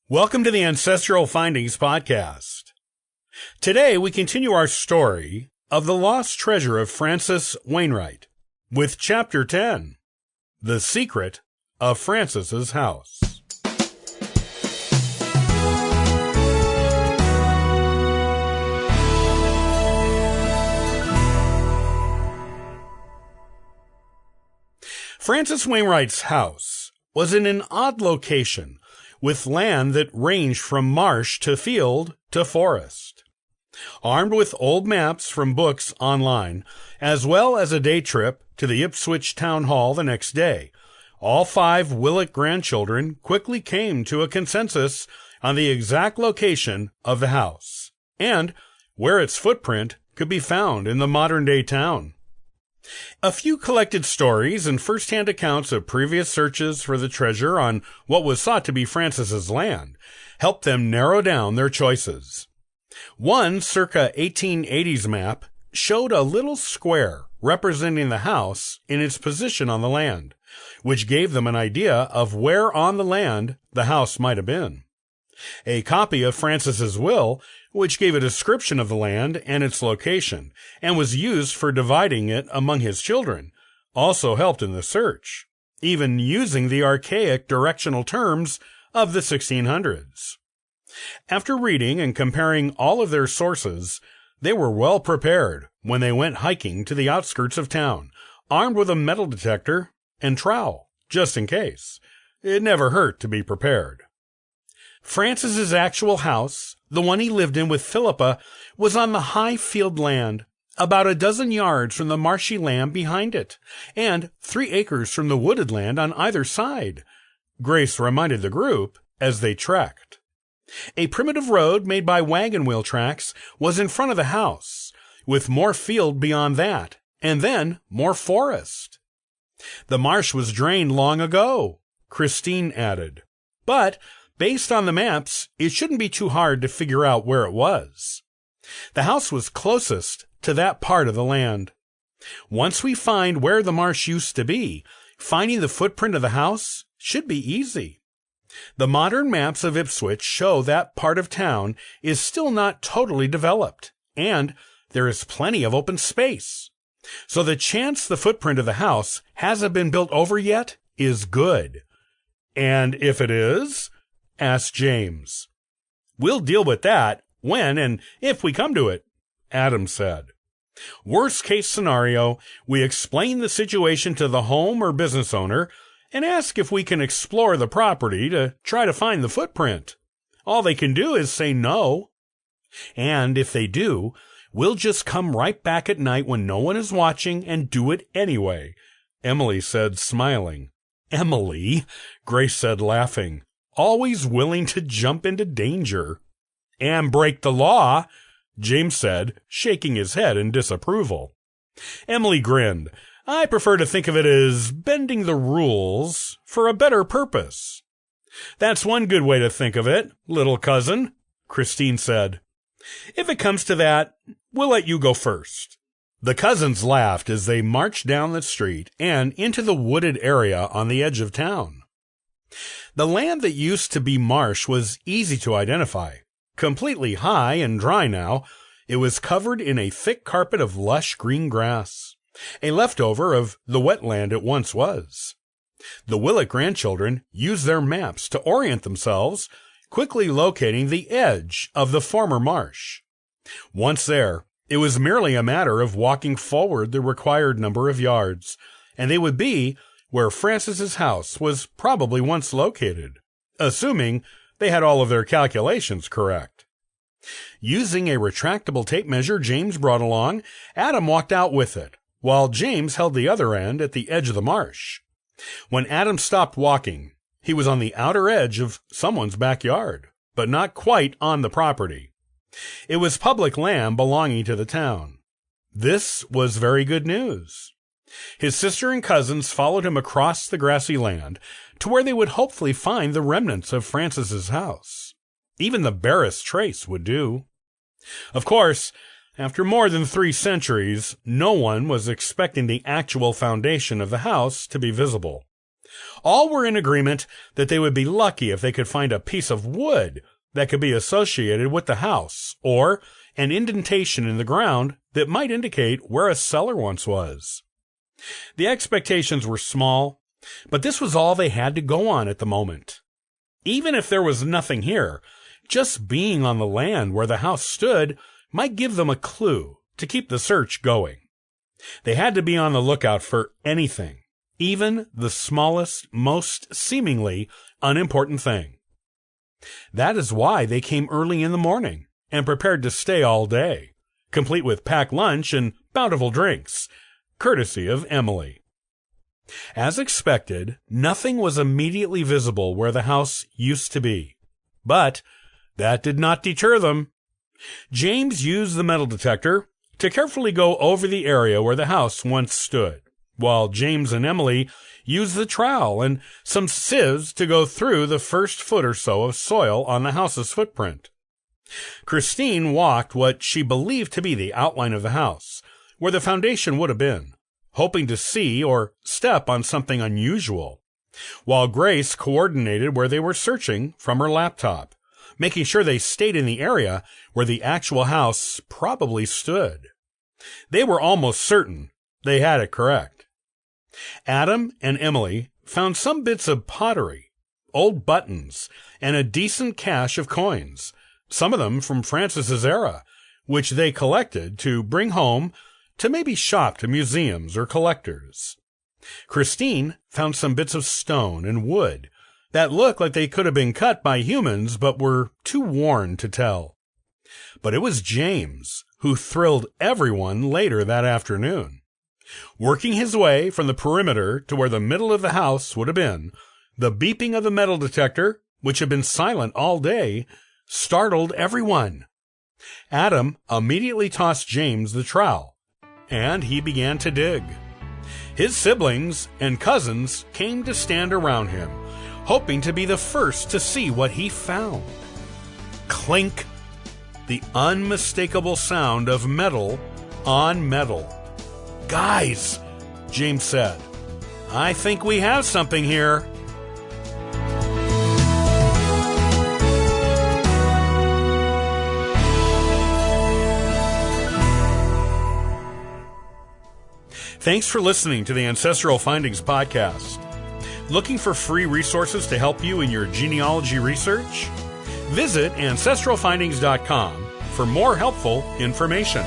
Welcome to the Ancestral Findings Podcast. Today we continue our story of the lost treasure of Francis Wainwright with Chapter 10, The Secret of Francis's House. Francis Wainwright's house was in an odd location with land that ranged from marsh to field to forest. Armed with old maps from books online, as well as a day trip to the Ipswich Town Hall the next day, all 5 Willick grandchildren quickly came to a consensus on the exact location of the house and where its footprint could be found in the modern-day town. A few collected stories and first-hand accounts of previous searches for the treasure on what was thought to be Francis's land helped them narrow down their choices. One circa 1880s map showed a little square representing the house in its position on the land, which gave them an idea of where on the land the house might have been. A copy of Francis's will, which gave a description of the land and its location, and was used for dividing it among his children, also helped in the search, even using the archaic directional terms of the 1600s. After reading and comparing all of their sources, they were well prepared when they went hiking to the outskirts of town, armed with a metal detector and trowel, just in case. It never hurt to be prepared. Francis's actual house, the one he lived in with Philippa, was on the high field land, about a dozen yards from the marshy land behind it, and 3 acres from the wooded land on either side, Grace reminded the group as they trekked. A primitive road made by wagon wheel tracks was in front of the house, with more field beyond that, and then more forest. The marsh was drained long ago, Christine added, but based on the maps, it shouldn't be too hard to figure out where it was. The house was closest to that part of the land. Once we find where the marsh used to be, finding the footprint of the house should be easy. The modern maps of Ipswich show that part of town is still not totally developed, and there is plenty of open space. So the chance the footprint of the house hasn't been built over yet is good. And if it is, asked James. We'll deal with that when and if we come to it, Adam said. Worst case scenario, we explain the situation to the home or business owner and ask if we can explore the property to try to find the footprint. All they can do is say no. And if they do, we'll just come right back at night when no one is watching and do it anyway, Emily said, smiling. Emily, Grace said, laughing. Always willing to jump into danger. And break the law, James said, shaking his head in disapproval. Emily grinned. I prefer to think of it as bending the rules for a better purpose. That's one good way to think of it, little cousin, Christine said. If it comes to that, we'll let you go first. The cousins laughed as they marched down the street and into the wooded area on the edge of town. The land that used to be marsh was easy to identify. Completely high and dry now, it was covered in a thick carpet of lush green grass, a leftover of the wetland it once was. The Willick grandchildren used their maps to orient themselves, quickly locating the edge of the former marsh. Once there, it was merely a matter of walking forward the required number of yards, and they would be where Francis's house was probably once located, assuming they had all of their calculations correct. Using a retractable tape measure James brought along, Adam walked out with it, while James held the other end at the edge of the marsh. When Adam stopped walking, he was on the outer edge of someone's backyard, but not quite on the property. It was public land belonging to the town. This was very good news. His sister and cousins followed him across the grassy land to where they would hopefully find the remnants of Francis's house. Even the barest trace would do. Of course, after more than 3 centuries, no one was expecting the actual foundation of the house to be visible. All were in agreement that they would be lucky if they could find a piece of wood that could be associated with the house, or an indentation in the ground that might indicate where a cellar once was. The expectations were small, but this was all they had to go on at the moment. Even if there was nothing here, just being on the land where the house stood might give them a clue to keep the search going. They had to be on the lookout for anything, even the smallest, most seemingly unimportant thing. That is why they came early in the morning and prepared to stay all day, complete with packed lunch and bountiful drinks, courtesy of Emily. As expected, nothing was immediately visible where the house used to be, but that did not deter them. James used the metal detector to carefully go over the area where the house once stood, while James and Emily used the trowel and some sieves to go through the first foot or so of soil on the house's footprint. Christine walked what she believed to be the outline of the house, where the foundation would have been, hoping to see or step on something unusual, while Grace coordinated where they were searching from her laptop, making sure they stayed in the area where the actual house probably stood. They were almost certain they had it correct. Adam and Emily found some bits of pottery, old buttons, and a decent cache of coins, some of them from Francis's era, which they collected to bring home to maybe shop to museums or collectors. Christine found some bits of stone and wood that looked like they could have been cut by humans but were too worn to tell. But it was James who thrilled everyone later that afternoon. Working his way from the perimeter to where the middle of the house would have been, the beeping of the metal detector, which had been silent all day, startled everyone. Adam immediately tossed James the trowel, and he began to dig. His siblings and cousins came to stand around him, hoping to be the first to see what he found. Clink! The unmistakable sound of metal on metal. "Guys," James said, "I think we have something here." Thanks for listening to the Ancestral Findings podcast. Looking for free resources to help you in your genealogy research? Visit ancestralfindings.com for more helpful information.